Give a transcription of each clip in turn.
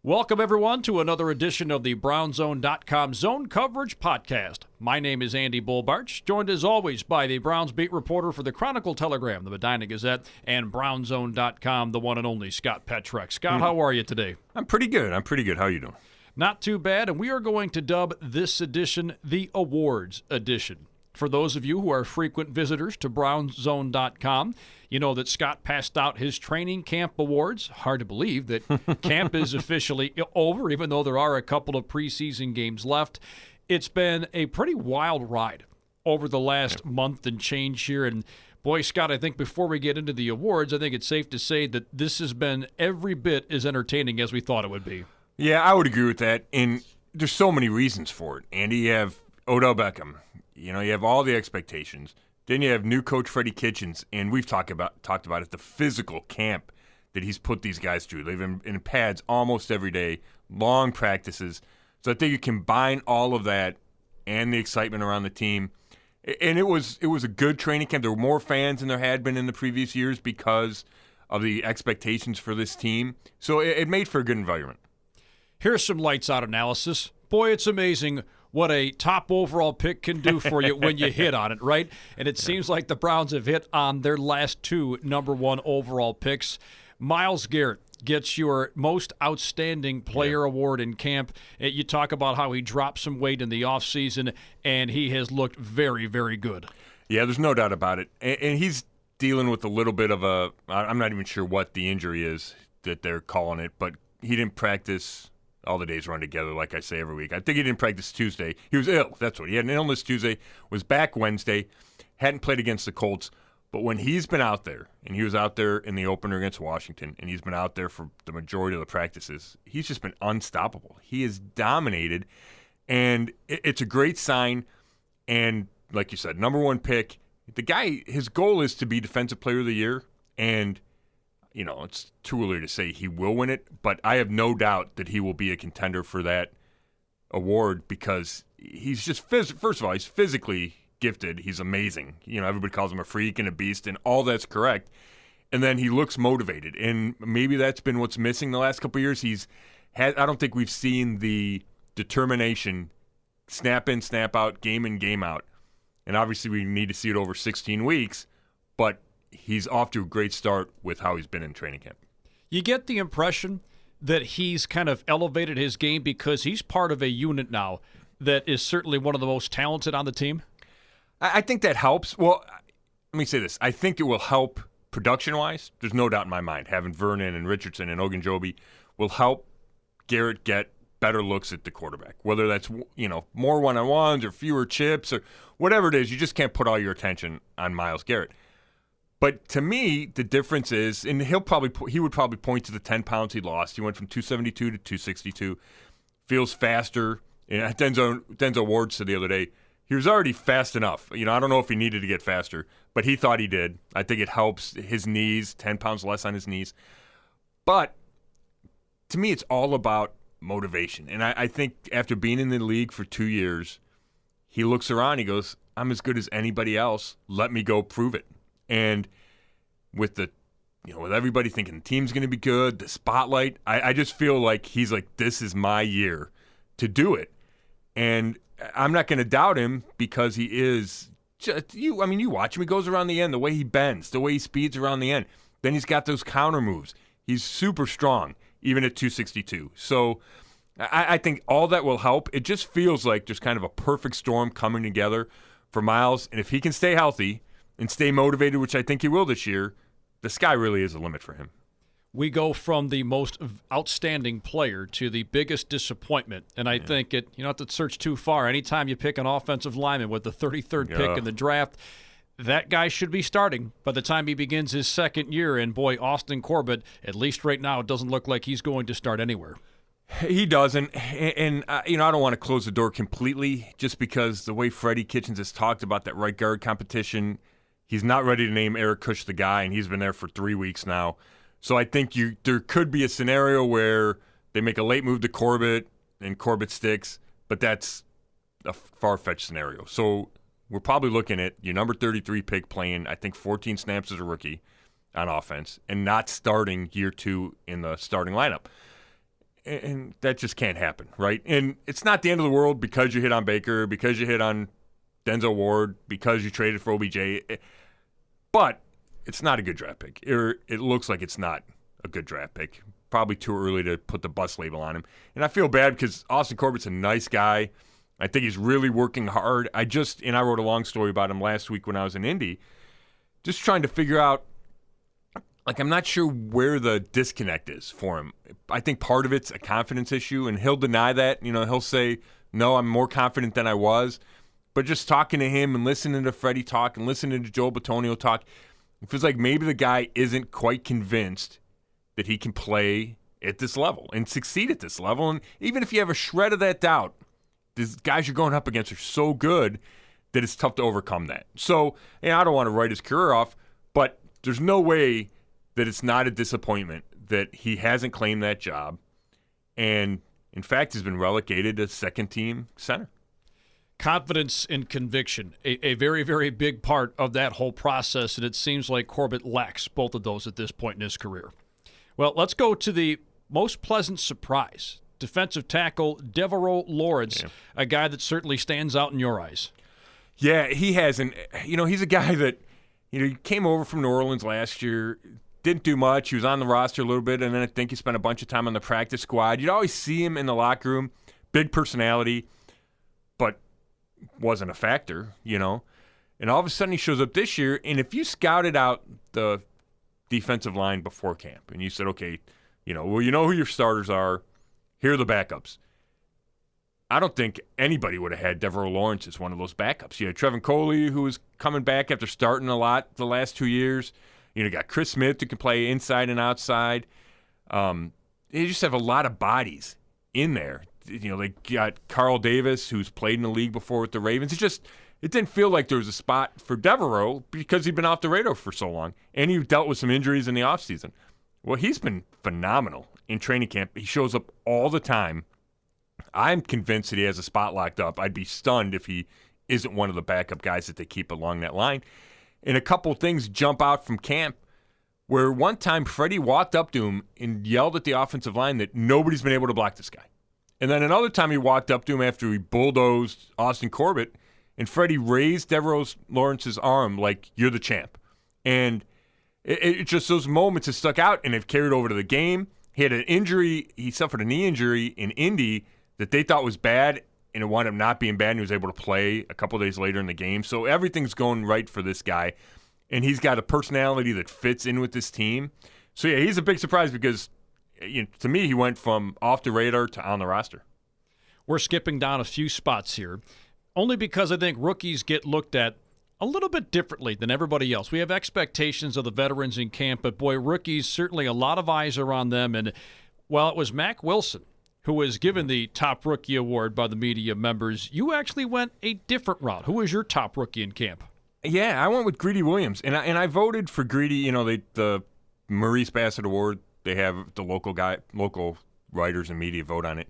Welcome, everyone, to another edition of the BrownZone.com Zone Coverage Podcast. My name is Andy Bullbarch, joined as always by the Browns beat reporter for the Chronicle, Telegram, the Medina Gazette, and BrownZone.com, the one and only Scott Petrak. Scott, how are you today? I'm pretty good. How are you doing? Not too bad, and we are going to dub this edition the Awards Edition. For those of you who are frequent visitors to BrownZone.com, you know that Scott passed out his training camp awards. Hard to believe that camp is officially over, even though there are a couple of preseason games left. It's been a pretty wild ride over the last month and change here. And boy, Scott, I think before we get into the awards, I think it's safe to say that this has been every bit as entertaining as we thought it would be. Yeah, I would agree with that. And there's so many reasons for it. Andy, you have Odell Beckham. You know, you have all the expectations. Then you have new coach Freddie Kitchens, and we've talked about it, the physical camp that he's put these guys through. They've been in pads almost every day, long practices. So I think you combine all of that and the excitement around the team. And it was a good training camp. There were more fans than there had been in the previous years because of the expectations for this team. So it made for a good environment. Here's some lights out analysis. Boy, it's amazing what a top overall pick can do for you when you hit on it, right? And it seems like the Browns have hit on their last two number one overall picks. Myles Garrett gets your most outstanding player award in camp. You talk about how he dropped some weight in the offseason, and he has looked very, very good. Yeah, there's no doubt about it. And he's dealing with a little bit of I'm not even sure what the injury is that they're calling it, but he didn't practice. All the days run together, like I say every week. I think he didn't practice Tuesday. He was ill. That's what. He had an illness Tuesday, was back Wednesday, hadn't played against the Colts. But when he's been out there, and he was out there in the opener against Washington, and he's been out there for the majority of the practices, he's just been unstoppable. He is dominated, and it's a great sign. And like you said, number one pick. The guy, his goal is to be Defensive Player of the Year, and you know, it's too early to say he will win it, but I have no doubt that he will be a contender for that award because he's just, first of all, he's physically gifted. He's amazing. You know, everybody calls him a freak and a beast, and all that's correct. And then he looks motivated, and maybe that's been what's missing the last couple of years. I don't think we've seen the determination, snap in, snap out, game in, game out. And obviously we need to see it over 16 weeks, but he's off to a great start with how he's been in training camp. You get the impression that he's kind of elevated his game because he's part of a unit now that is certainly one of the most talented on the team. I think that helps. Well, let me say this. I think it will help production-wise. There's no doubt in my mind. Having Vernon and Richardson and Ogunjobi will help Garrett get better looks at the quarterback, whether that's, you know, more one-on-ones or fewer chips or whatever it is. You just can't put all your attention on Myles Garrett. But to me, the difference is, and he would probably point to the 10 pounds he lost. He went from 272 to 262. Feels faster. And Denzel Ward said the other day, he was already fast enough. You know, I don't know if he needed to get faster, but he thought he did. I think it helps his knees, 10 pounds less on his knees. But to me, it's all about motivation. And I think after being in the league for 2 years, he looks around, he goes, I'm as good as anybody else. Let me go prove it. And with with everybody thinking the team's going to be good, the spotlight, I just feel like he's like, this is my year to do it. And I'm not going to doubt him because he is just, you watch him, he goes around the end, the way he bends, the way he speeds around the end. Then he's got those counter moves. He's super strong, even at 262. So I think all that will help. It just feels like there's kind of a perfect storm coming together for Myles. And if he can stay healthy and stay motivated, which I think he will this year, the sky really is a limit for him. We go from the most outstanding player to the biggest disappointment. And I think you don't have to search too far. Anytime you pick an offensive lineman with the 33rd pick in the draft, that guy should be starting by the time he begins his second year. And boy, Austin Corbett, at least right now, it doesn't look like he's going to start anywhere. He doesn't, and I don't want to close the door completely just because the way Freddie Kitchens has talked about that right guard competition, he's not ready to name Eric Kush the guy, and he's been there for 3 weeks now. So I think there could be a scenario where they make a late move to Corbett and Corbett sticks, but that's a far-fetched scenario. So we're probably looking at your number 33 pick playing, I think, 14 snaps as a rookie on offense and not starting year two in the starting lineup. And that just can't happen, right? And it's not the end of the world because you hit on Baker, because you hit on Denzel Ward, because you traded for OBJ. But it's not a good draft pick. It looks like it's not a good draft pick. Probably too early to put the bust label on him. And I feel bad because Austin Corbett's a nice guy. I think he's really working hard. I wrote a long story about him last week when I was in Indy, just trying to figure out, like, I'm not sure where the disconnect is for him. I think part of it's a confidence issue, and he'll deny that. You know, he'll say, no, I'm more confident than I was. But just talking to him and listening to Freddie talk and listening to Joe Bitonio talk, it feels like maybe the guy isn't quite convinced that he can play at this level and succeed at this level. And even if you have a shred of that doubt, these guys you're going up against are so good that it's tough to overcome that. So, I don't want to write his career off, but there's no way that it's not a disappointment that he hasn't claimed that job and, in fact, has been relegated to second-team center. Confidence and conviction, a very, very big part of that whole process, and it seems like Corbett lacks both of those at this point in his career. Well, let's go to the most pleasant surprise. Defensive tackle Devereaux Lawrence, a guy that certainly stands out in your eyes. Yeah, he has. And, he's a guy that, he came over from New Orleans last year, didn't do much. He was on the roster a little bit, and then I think he spent a bunch of time on the practice squad. You'd always see him in the locker room, big personality, but wasn't a factor, And all of a sudden he shows up this year, and if you scouted out the defensive line before camp, and you said, okay, you know who your starters are, here are the backups. I don't think anybody would have had Devereaux Lawrence as one of those backups. You had Trevin Coley, who was coming back after starting a lot the last 2 years. You got Chris Smith, who can play inside and outside. They just have a lot of bodies in there. They got Carl Davis, who's played in the league before with the Ravens. It didn't feel like there was a spot for Devereaux because he'd been off the radar for so long, and he dealt with some injuries in the offseason. Well, he's been phenomenal in training camp. He shows up all the time. I'm convinced that he has a spot locked up. I'd be stunned if he isn't one of the backup guys that they keep along that line. And a couple things jump out from camp where one time Freddie walked up to him and yelled at the offensive line that nobody's been able to block this guy. And then another time he walked up to him after he bulldozed Austin Corbett, and Freddie raised Devereaux Lawrence's arm like, you're the champ. And it just, those moments have stuck out, and they've carried over to the game. He had an injury. He suffered a knee injury in Indy that they thought was bad, and it wound up not being bad, and he was able to play a couple days later in the game. So everything's going right for this guy, and he's got a personality that fits in with this team. So, yeah, he's a big surprise because, to me, he went from off the radar to on the roster. We're skipping down a few spots here, only because I think rookies get looked at a little bit differently than everybody else. We have expectations of the veterans in camp, but boy, rookies, certainly a lot of eyes are on them. And while it was Mack Wilson who was given the top rookie award by the media members, you actually went a different route. Who was your top rookie in camp? Yeah, I went with Greedy Williams, and I voted for Greedy. The Maurice Bassett Award, they have the local writers and media vote on it,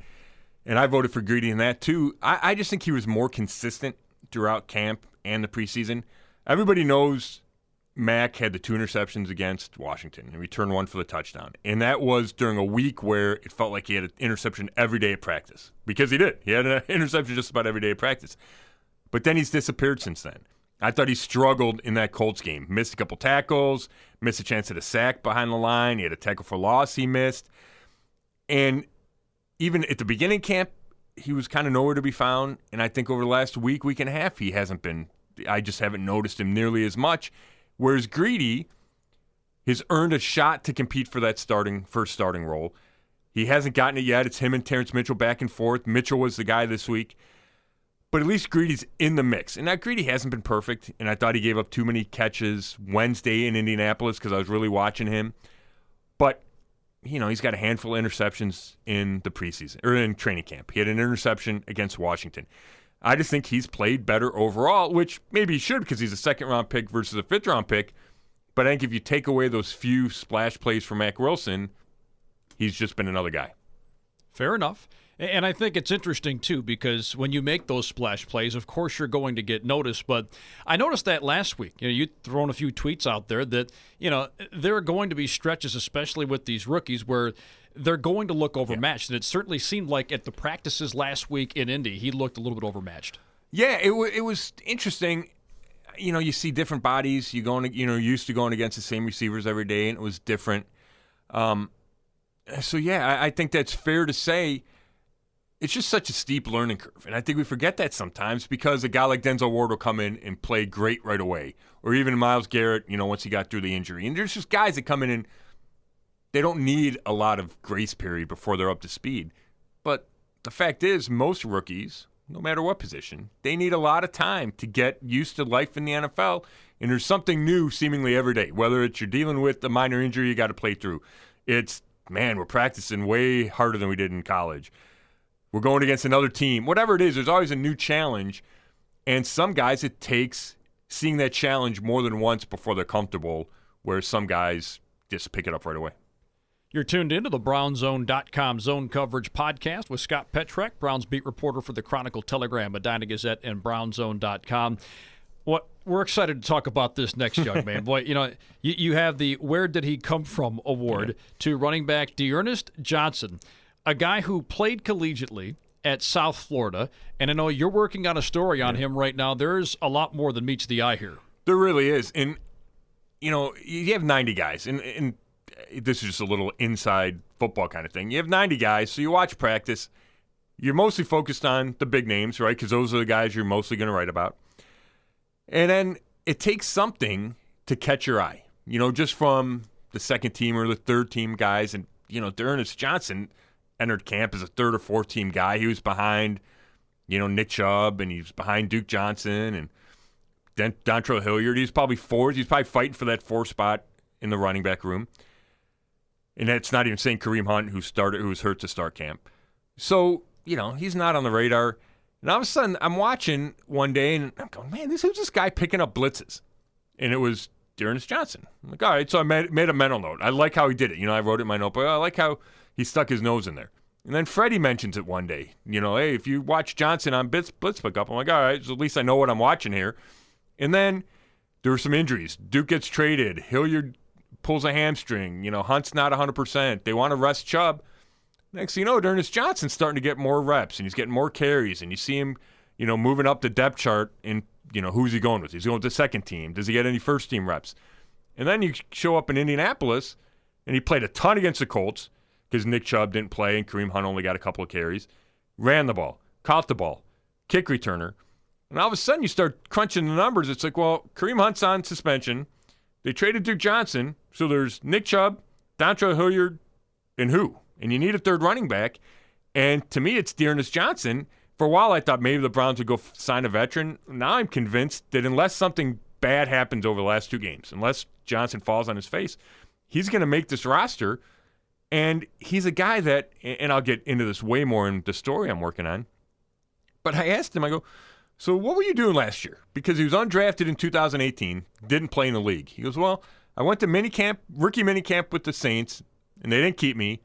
and I voted for Greedy in that too. I just think he was more consistent throughout camp and the preseason. Everybody knows Mack had the 2 interceptions against Washington and returned 1 for the touchdown. And that was during a week where it felt like he had an interception every day at practice. Because he did. He had an interception just about every day at practice. But then he's disappeared since then. I thought he struggled in that Colts game. Missed a couple tackles, missed a chance at a sack behind the line. He had a tackle for loss he missed. And even at the beginning of camp, he was kind of nowhere to be found. And I think over the last week and a half, he hasn't been. I just haven't noticed him nearly as much. Whereas Greedy has earned a shot to compete for that first starting role. He hasn't gotten it yet. It's him and Terrence Mitchell back and forth. Mitchell was the guy this week. But at least Greedy's in the mix. And now Greedy hasn't been perfect, and I thought he gave up too many catches Wednesday in Indianapolis because I was really watching him. But, he's got a handful of interceptions in the preseason, or in training camp. He had an interception against Washington. I just think he's played better overall, which maybe he should because he's a second-round pick versus a fifth-round pick. But I think if you take away those few splash plays from Mack Wilson, he's just been another guy. Fair enough. And I think it's interesting, too, because when you make those splash plays, of course you're going to get noticed. But I noticed that last week. You'd thrown a few tweets out there that, there are going to be stretches, especially with these rookies, where they're going to look overmatched. And it certainly seemed like at the practices last week in Indy, he looked a little bit overmatched. Yeah, it was interesting. You see different bodies. You're used to going against the same receivers every day, and it was different. I think that's fair to say. It's just such a steep learning curve, and I think we forget that sometimes because a guy like Denzel Ward will come in and play great right away, or even Myles Garrett, once he got through the injury. And there's just guys that come in and they don't need a lot of grace period before they're up to speed. But the fact is, most rookies, no matter what position, they need a lot of time to get used to life in the NFL, and there's something new seemingly every day, whether it's you're dealing with a minor injury you got to play through. It's, we're practicing way harder than we did in college. We're going against another team. Whatever it is, there's always a new challenge. And some guys, it takes seeing that challenge more than once before they're comfortable, whereas some guys just pick it up right away. You're tuned into the BrownZone.com Zone Coverage Podcast with Scott Petrak, Browns beat reporter for the Chronicle, Telegram, Medina Gazette, and BrownZone.com. We're excited to talk about this next young man. Boy, you have the Where Did He Come From award to running back D'Ernest Johnson, a guy who played collegiately at South Florida, and I know you're working on a story on him right now. There's a lot more than meets the eye here. There really is. And, you have 90 guys, and this is just a little inside football kind of thing. You have 90 guys, so you watch practice. You're mostly focused on the big names, right, because those are the guys you're mostly going to write about. And then it takes something to catch your eye, just from the second team or the third team guys. And, D'Ernest Johnson entered camp as a third or fourth team guy. He was behind, Nick Chubb, and he was behind Duke Johnson and then Dontrell Hilliard. He's probably fourth. He's probably fighting for that fourth spot in the running back room. And that's not even saying Kareem Hunt, who was hurt to start camp. So, he's not on the radar. And all of a sudden, I'm watching one day, and I'm going, man, who's this guy picking up blitzes? And it was D'Ernest Johnson. I'm like, all right. So I made a mental note. I like how he did it. I wrote it in my notebook. I like how he stuck his nose in there. And then Freddie mentions it one day. Hey, if you watch Johnson on blitz pickup, I'm like, all right, so at least I know what I'm watching here. And then there were some injuries. Duke gets traded. Hilliard pulls a hamstring. Hunt's not 100%. They want to rest Chubb. Next thing you know, D'Ernest Johnson's starting to get more reps, and he's getting more carries, and you see him, moving up the depth chart, and, who's he going with? He's going with the second team. Does he get any first team reps? And then you show up in Indianapolis, and he played a ton against the Colts because Nick Chubb didn't play, and Kareem Hunt only got a couple of carries. Ran the ball, caught the ball, kick returner. And all of a sudden, you start crunching the numbers. It's like, well, Kareem Hunt's on suspension. They traded Duke Johnson, so there's Nick Chubb, Dontrell Hilliard, and who? And you need a third running back. And to me, it's D'Ernest Johnson. For a while, I thought maybe the Browns would go sign a veteran. Now I'm convinced that unless something bad happens over the last two games, unless Johnson falls on his face, he's going to make this roster. And he's a guy that, and I'll get into this way more in the story I'm working on, but I asked him, I go, so what were you doing last year? Because he was undrafted in 2018, didn't play in the league. He goes, well, I went to rookie minicamp with the Saints, and they didn't keep me.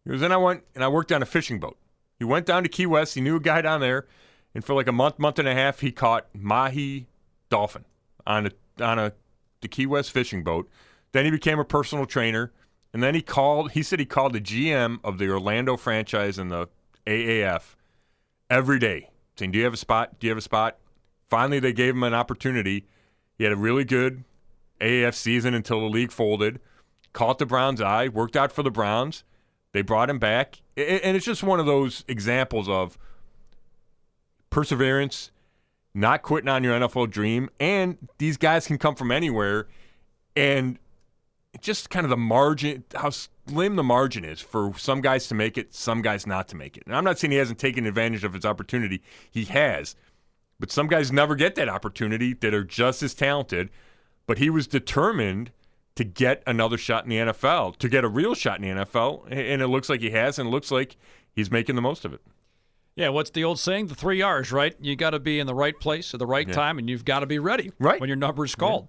He goes, then I went and I worked on a fishing boat. He went down to Key West. He knew a guy down there, and for like a month and a half, he caught mahi dolphin on the Key West fishing boat. Then he became a personal trainer, and then he said he called the GM of the Orlando franchise in the AAF every day, saying, do you have a spot? Do you have a spot? Finally, they gave him an opportunity. He had a really good AAF season until the league folded, caught the Browns' eye, worked out for the Browns. They brought him back. And it's just one of those examples of perseverance, not quitting on your NFL dream. And these guys can come from anywhere. And just kind of the margin, how slim the margin is for some guys to make it, some guys not to make it. And I'm not saying he hasn't taken advantage of his opportunity. He has. But some guys never get that opportunity that are just as talented. But he was determined to get another shot in the NFL, to get a real shot in the NFL, and it looks like he has, and it looks like he's making the most of it. Yeah, what's the old saying? The 3 R's, right? You got to be in the right place at the right time, and you've got to be ready when your number is called.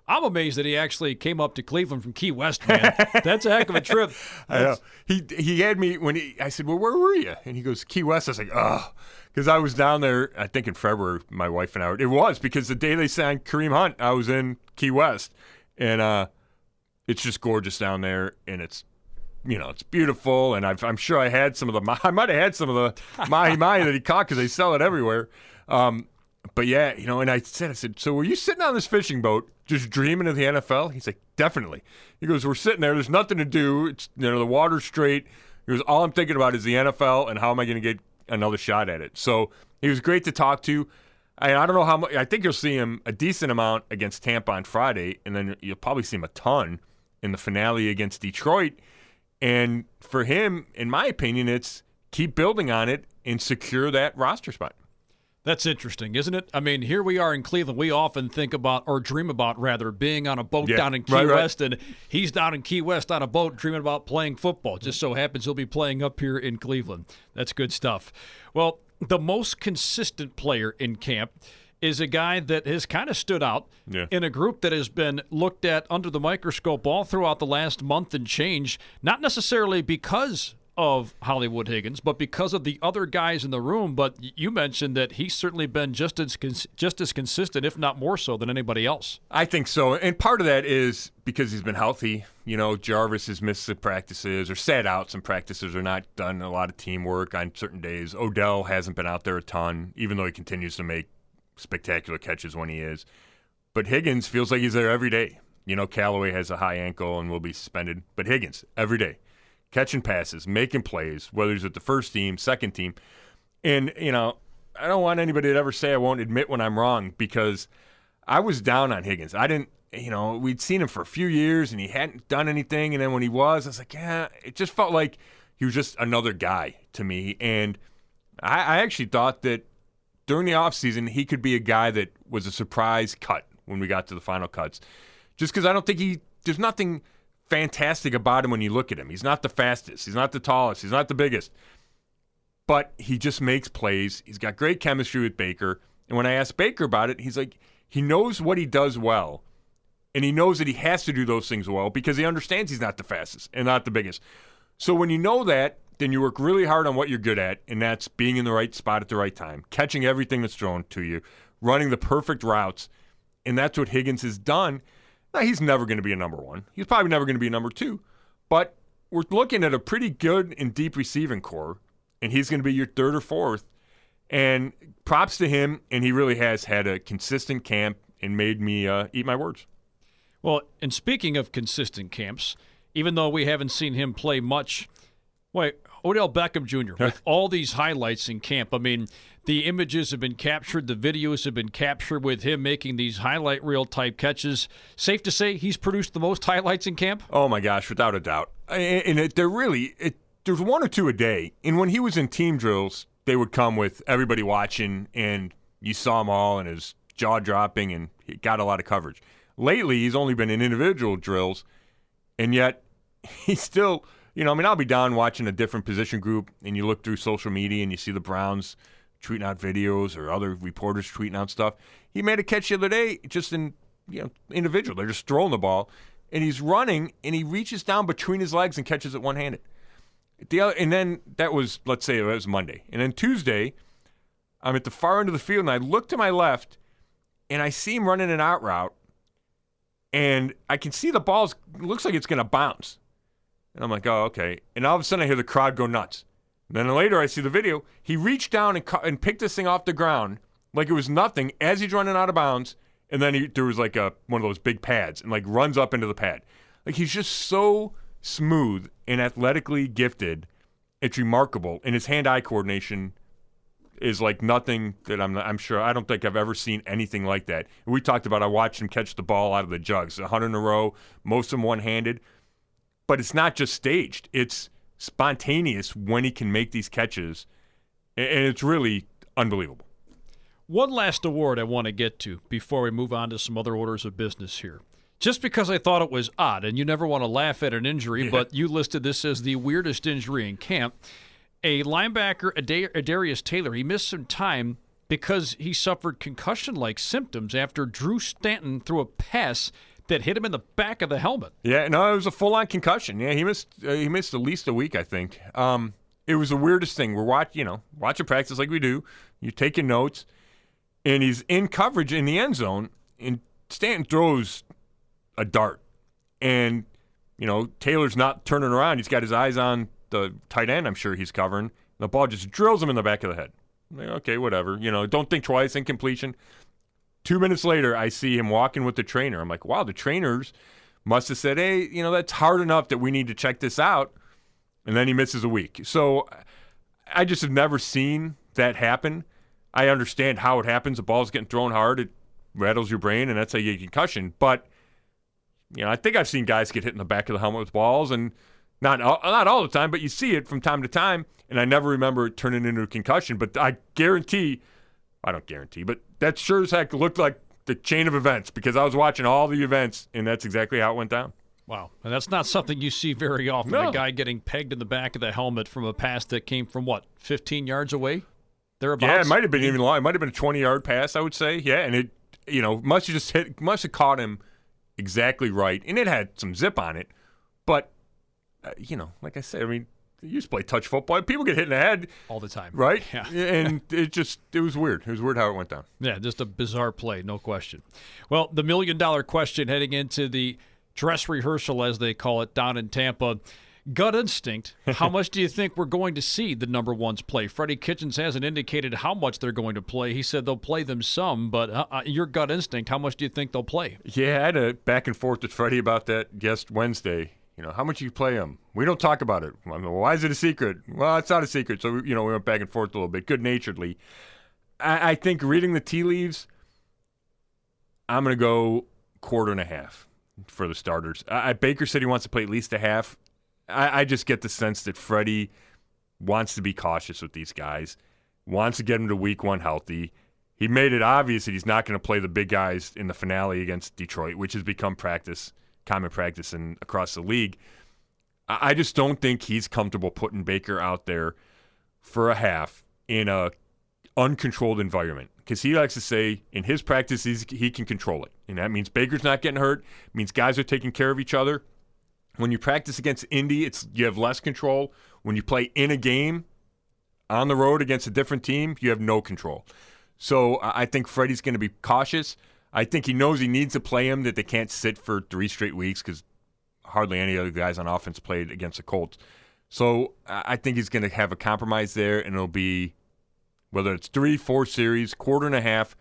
Yeah. I'm amazed that he actually came up to Cleveland from Key West, man. That's a heck of a trip. I know. He had me I said, well, where were you? And he goes, Key West. I was like, oh, because I was down there, I think in February, my wife and I it was because the day they signed Kareem Hunt, I was in Key West. And it's just gorgeous down there, and it's beautiful. And I'm sure I might have had some of the mahi-mahi that he caught because they sell it everywhere. But yeah, and I said, so were you sitting on this fishing boat just dreaming of the NFL? He's like, definitely. He goes, we're sitting there. There's nothing to do. It's, the water's straight. He goes, all I'm thinking about is the NFL and how am I going to get another shot at it. So he was great to talk to. I don't know how much. I think you'll see him a decent amount against Tampa on Friday, and then you'll probably see him a ton in the finale against Detroit. And for him, in my opinion, it's keep building on it and secure that roster spot. That's interesting, isn't it? I mean, here we are in Cleveland. We often think about, or dream about, rather, being on a boat down in Key West, and he's down in Key West on a boat dreaming about playing football. Just so happens he'll be playing up here in Cleveland. That's good stuff. Well, the most consistent player in camp is a guy that has kind of stood out in a group that has been looked at under the microscope all throughout the last month and change, not necessarily because of Hollywood Higgins, but because of the other guys in the room. But you mentioned that he's certainly been just as consistent, if not more so, than anybody else. I think so. And part of that is because he's been healthy. Jarvis has missed some practices or sat out some practices or not done a lot of teamwork on certain days. Odell hasn't been out there a ton, even though he continues to make spectacular catches when he is. But Higgins feels like he's there every day. Callaway has a high ankle and will be suspended. But Higgins, every day. Catching passes, making plays, whether he's with the first team, second team. And, I don't want anybody to ever say I won't admit when I'm wrong because I was down on Higgins. I didn't, we'd seen him for a few years and he hadn't done anything. And then when he was, I was like, yeah, it just felt like he was just another guy to me. And I actually thought that during the offseason, he could be a guy that was a surprise cut when we got to the final cuts. Just because I don't think there's nothing fantastic about him when you look at him. He's not the fastest. He's not the tallest. He's not the biggest. But he just makes plays. He's got great chemistry with Baker. And when I asked Baker about it, he's like, he knows what he does well. And he knows that he has to do those things well because he understands he's not the fastest and not the biggest. So when you know that, then you work really hard on what you're good at, and that's being in the right spot at the right time, catching everything that's thrown to you, running the perfect routes. And that's what Higgins has done. Now, he's never going to be a number one. He's probably never going to be a number two. But we're looking at a pretty good and deep receiving core, and he's going to be your third or fourth. And props to him, and he really has had a consistent camp and made me eat my words. Well, and speaking of consistent camps, even though we haven't seen him play much, Odell Beckham Jr., with all these highlights in camp, I mean, the images have been captured, the videos have been captured with him making these highlight reel type catches. Safe to say he's produced the most highlights in camp? Oh, my gosh, without a doubt. And there's one or two a day. And when he was in team drills, they would come with everybody watching, and you saw them all, and his jaw dropping, and he got a lot of coverage. Lately, he's only been in individual drills, and yet he's still, I'll be down watching a different position group, and you look through social media, and you see the Browns tweeting out videos or other reporters tweeting out stuff. He made a catch the other day just in individual. They're just throwing the ball, and he's running, and he reaches down between his legs and catches it one-handed. And then that was, let's say it was Monday. And then Tuesday, I'm at the far end of the field, and I look to my left, and I see him running an out route, and I can see the ball looks like it's going to bounce. And I'm like, oh, okay. And all of a sudden I hear the crowd go nuts. And then later I see the video. He reached down and picked this thing off the ground like it was nothing as he's running out of bounds. And then there was like one of those big pads and like runs up into the pad. Like he's just so smooth and athletically gifted. It's remarkable. And his hand-eye coordination is like nothing that I'm sure. I don't think I've ever seen anything like that. And we talked about I watched him catch the ball out of the jugs, 100 in a row, most of them one-handed. But it's not just staged. It's spontaneous when he can make these catches, and it's really unbelievable. One last award I want to get to before we move on to some other orders of business here. Just because I thought it was odd, and you never want to laugh at an injury, but you listed this as the weirdest injury in camp. A linebacker, Darius Taylor, he missed some time because he suffered concussion-like symptoms after Drew Stanton threw a pass that hit him in the back of the helmet. Yeah, no, it was a full-on concussion. Yeah, he missed at least a week, I think. It was the weirdest thing. We're watching practice like we do. You're taking notes, and he's in coverage in the end zone, and Stanton throws a dart. And, Taylor's not turning around. He's got his eyes on the tight end, I'm sure he's covering. The ball just drills him in the back of the head. Like, okay, whatever. Don't think twice, incompletion. 2 minutes later, I see him walking with the trainer. I'm like, wow, the trainers must have said, hey, that's hard enough that we need to check this out. And then he misses a week. So I just have never seen that happen. I understand how it happens. The ball's getting thrown hard. It rattles your brain, and that's how you get a concussion. But, I think I've seen guys get hit in the back of the helmet with balls, and not all the time, but you see it from time to time, and I never remember it turning into a concussion. But I don't guarantee, but that sure as heck looked like the chain of events because I was watching all the events, and that's exactly how it went down. Wow. And that's not something you see very often, No. a guy getting pegged in the back of the helmet from a pass that came from, 15 yards away? Thereabouts? Yeah, it might have been even long. It might have been a 20-yard pass, I would say. Yeah, and it, must have caught him exactly right, and it had some zip on it. But, like I said, you used to play touch football. People get hit in the head. All the time. Right? Yeah. And it was weird. It was weird how it went down. Yeah, just a bizarre play, no question. Well, the million-dollar question heading into the dress rehearsal, as they call it, down in Tampa. Gut instinct, how much do you think we're going to see the number ones play? Freddie Kitchens hasn't indicated how much they're going to play. He said they'll play them some, but your gut instinct, how much do you think they'll play? Yeah, I had a back and forth with Freddie about that Wednesday. How much you play them? We don't talk about it. Well, why is it a secret? Well, it's not a secret. So, we went back and forth a little bit, good-naturedly. I think reading the tea leaves, I'm going to go 1/4.5 for the starters. Baker said he wants to play at least a half. I just get the sense that Freddie wants to be cautious with these guys, wants to get them to week one healthy. He made it obvious that he's not going to play the big guys in the finale against Detroit, which has become common practice across the league. I just don't think he's comfortable putting Baker out there for a half in a uncontrolled environment because he likes to say in his practice he can control it. And that means Baker's not getting hurt, means guys are taking care of each other. When you practice against Indy, you have less control. When you play in a game on the road against a different team, you have no control. So I think Freddie's going to be cautious. I think he knows he needs to play him, that they can't sit for 3 straight weeks because hardly any other guys on offense played against the Colts. So I think he's going to have a compromise there, and it'll be, whether it's 3-4 series, 1/4.5.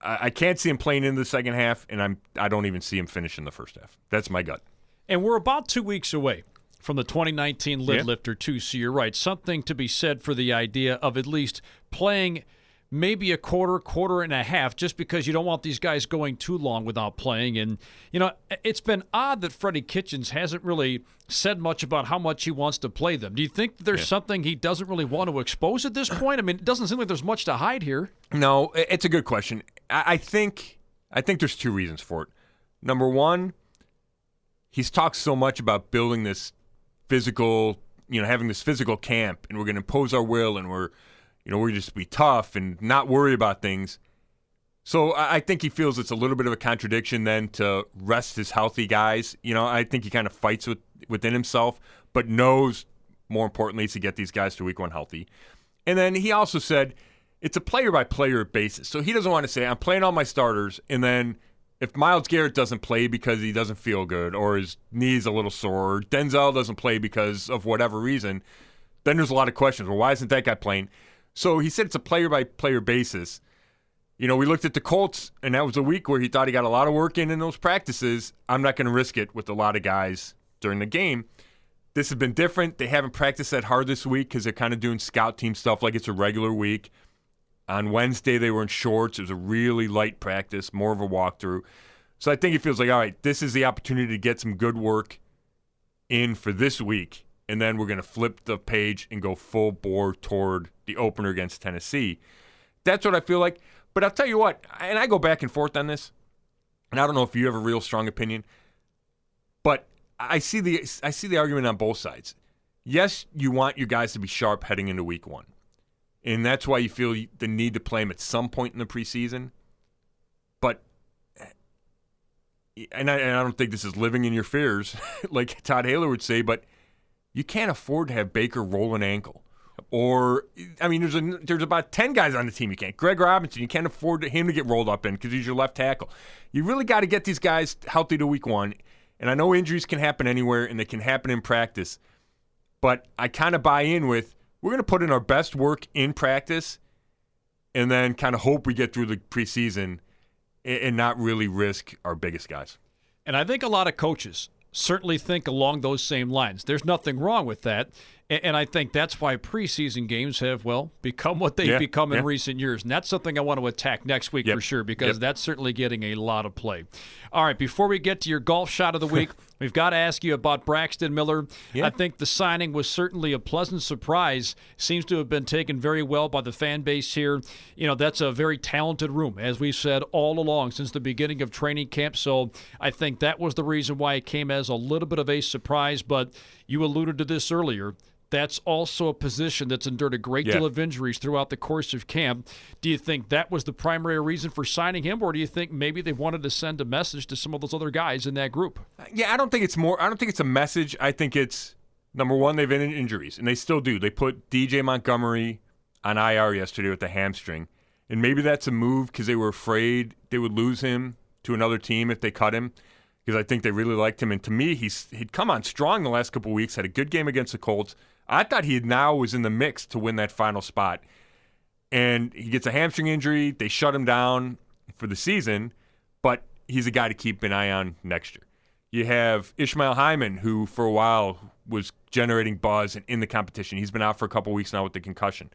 I can't see him playing in the second half, and I don't even see him finishing the first half. That's my gut. And we're about 2 weeks away from the 2019 Lid Lifter 2, so you're right. Something to be said for the idea of at least playing maybe a 1/4.5, just because you don't want these guys going too long without playing. And, it's been odd that Freddie Kitchens hasn't really said much about how much he wants to play them. Do you think there's something he doesn't really want to expose at this point? It doesn't seem like there's much to hide here. No, it's a good question. I think there's 2 reasons for it. Number one, he's talked so much about building this physical, having this physical camp, and we're going to impose our will, and we're just be tough and not worry about things. So I think he feels it's a little bit of a contradiction then to rest his healthy guys. I think he kind of fights within himself, but knows more importantly to get these guys to week one healthy. And then he also said it's a player-by-player basis. So he doesn't want to say, I'm playing all my starters, and then if Myles Garrett doesn't play because he doesn't feel good or his knee's a little sore, or Denzel doesn't play because of whatever reason, then there's a lot of questions. Well, why isn't that guy playing? So he said it's a player-by-player basis. We looked at the Colts, and that was a week where he thought he got a lot of work in those practices. I'm not going to risk it with a lot of guys during the game. This has been different. They haven't practiced that hard this week because they're kind of doing scout team stuff like it's a regular week. On Wednesday, they were in shorts. It was a really light practice, more of a walkthrough. So I think he feels like, all right, this is the opportunity to get some good work in for this week, and then we're going to flip the page and go full bore toward the opener against Tennessee. That's what I feel like. But I'll tell you what, and I go back and forth on this, and I don't know if you have a real strong opinion, but I see the argument on both sides. Yes, you want your guys to be sharp heading into week one, and that's why you feel the need to play them at some point in the preseason. But and I don't think this is living in your fears, like Todd Haley would say, but you can't afford to have Baker roll an ankle. Or, I mean, there's about 10 guys on the team you can't. Greg Robinson, you can't afford him to get rolled up in because he's your left tackle. You really got to get these guys healthy to week one. And I know injuries can happen anywhere and they can happen in practice. But I kind of buy in with, we're going to put in our best work in practice and then kind of hope we get through the preseason and not really risk our biggest guys. And I think a lot of coaches certainly think along those same lines. There's nothing wrong with that. And I think that's why preseason games have, become what they've become in recent years. And that's something I want to attack next week for sure, because that's certainly getting a lot of play. All right, before we get to your golf shot of the week, we've got to ask you about Braxton Miller. I think the signing was certainly a pleasant surprise. Seems to have been taken very well by the fan base here. You know, that's a very talented room, as we've said all along since the beginning of training camp. So I think that was the reason why it came as a little bit of a surprise. But you alluded to this earlier. That's also a position that's endured a great deal of injuries throughout the course of camp. Do you think that was the primary reason for signing him, or do you think maybe they wanted to send a message to some of those other guys in that group? Yeah, I don't think it's a message. I think it's, number one, they've been in injuries, and they still do. They put DJ Montgomery on IR yesterday with the hamstring, and maybe that's a move because they were afraid they would lose him to another team if they cut him, because I think they really liked him. And to me, he'd come on strong the last couple of weeks, had a good game against the Colts. I thought he now was in the mix to win that final spot. And he gets a hamstring injury. They shut him down for the season, but he's a guy to keep an eye on next year. You have Ishmael Hyman, who for a while was generating buzz and in the competition. He's been out for a couple weeks now with the concussion.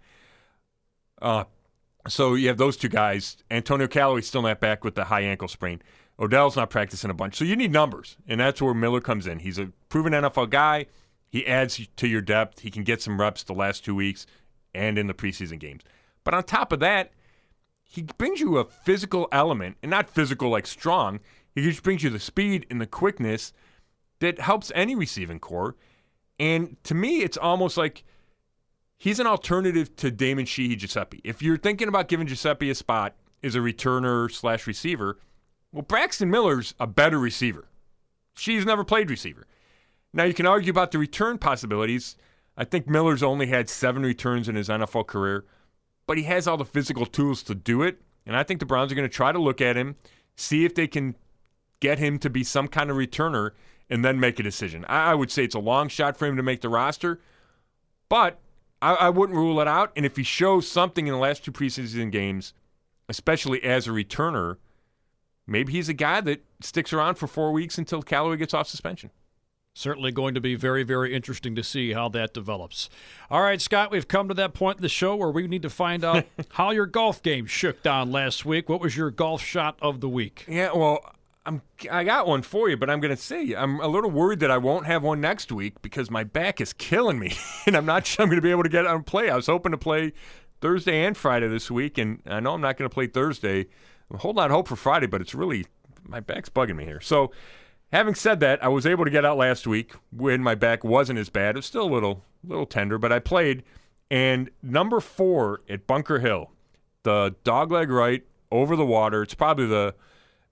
So you have those two guys. Antonio Callaway's still not back with the high ankle sprain. Odell's not practicing a bunch. So you need numbers, and that's where Miller comes in. He's a proven NFL guy. He adds to your depth. He can get some reps the last 2 weeks and in the preseason games. But on top of that, he brings you a physical element, and not physical like strong. He just brings you the speed and the quickness that helps any receiving core. And to me, it's almost like he's an alternative to Damon Sheehy-Giuseppe. If you're thinking about giving Giuseppe a spot as a returner/receiver, well, Braxton Miller's a better receiver. Sheehy's never played receiver. Now, you can argue about the return possibilities. I think Miller's only had 7 returns in his NFL career, but he has all the physical tools to do it, and I think the Browns are going to try to look at him, see if they can get him to be some kind of returner, and then make a decision. I would say it's a long shot for him to make the roster, but I wouldn't rule it out, and if he shows something in the last 2 preseason games, especially as a returner, maybe he's a guy that sticks around for 4 weeks until Callaway gets off suspension. Certainly going to be very, very interesting to see how that develops. All right, Scott, we've come to that point in the show where we need to find out how your golf game shook down last week. What was your golf shot of the week? Yeah, well, I got one for you, but I'm going to say I'm a little worried that I won't have one next week because my back is killing me, and I'm not sure I'm going to be able to get out and play. I was hoping to play Thursday and Friday this week, and I know I'm not going to play Thursday. I'm holding out hope for Friday, but it's really, my back's bugging me here. So, having said that, I was able to get out last week when my back wasn't as bad. It was still a little tender, but I played. And number 4 at Bunker Hill, the dogleg right over the water. It's probably the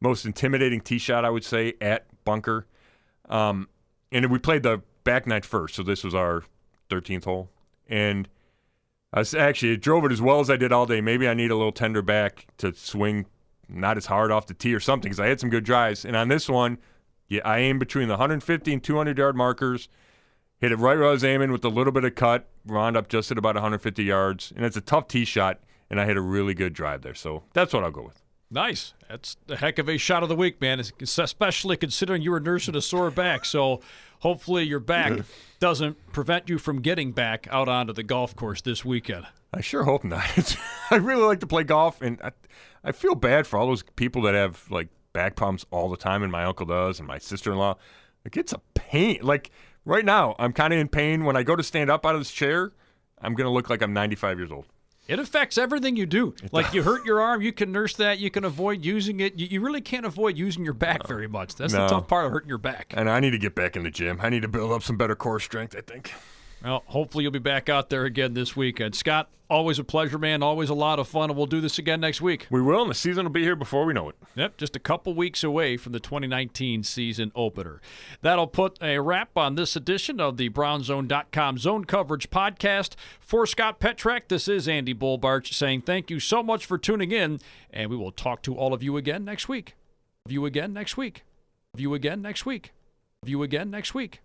most intimidating tee shot, I would say, at Bunker. And we played the back nine first, so this was our 13th hole. And I drove it as well as I did all day. Maybe I need a little tender back to swing not as hard off the tee or something because I had some good drives. And on this one, yeah, I aimed between the 150 and 200-yard markers, hit it right where I was aiming with a little bit of cut, wound up just at about 150 yards. And it's a tough tee shot, and I hit a really good drive there. So that's what I'll go with. Nice. That's a heck of a shot of the week, man, especially considering you were nursing a sore back. So hopefully your back doesn't prevent you from getting back out onto the golf course this weekend. I sure hope not. I really like to play golf, and I feel bad for all those people that have, like, back problems all the time, and my uncle does, and my sister-in-law. Like, it's a pain. Like, right now, I'm kind of in pain. When I go to stand up out of this chair, I'm going to look like I'm 95 years old. It affects everything you do. Like, you hurt your arm, you can nurse that, you can avoid using it. You really can't avoid using your back very much. That's the tough part of hurting your back. And I need to get back in the gym. I need to build up some better core strength, I think. Well, hopefully you'll be back out there again this weekend. Scott, always a pleasure, man. Always a lot of fun, and we'll do this again next week. We will, and the season will be here before we know it. Yep, just a couple weeks away from the 2019 season opener. That'll put a wrap on this edition of the BrownZone.com Zone Coverage Podcast. For Scott Petrak, this is Andy Bullbarch saying thank you so much for tuning in, and we will talk to all of you again next week. View again next week. View again next week. View again next week.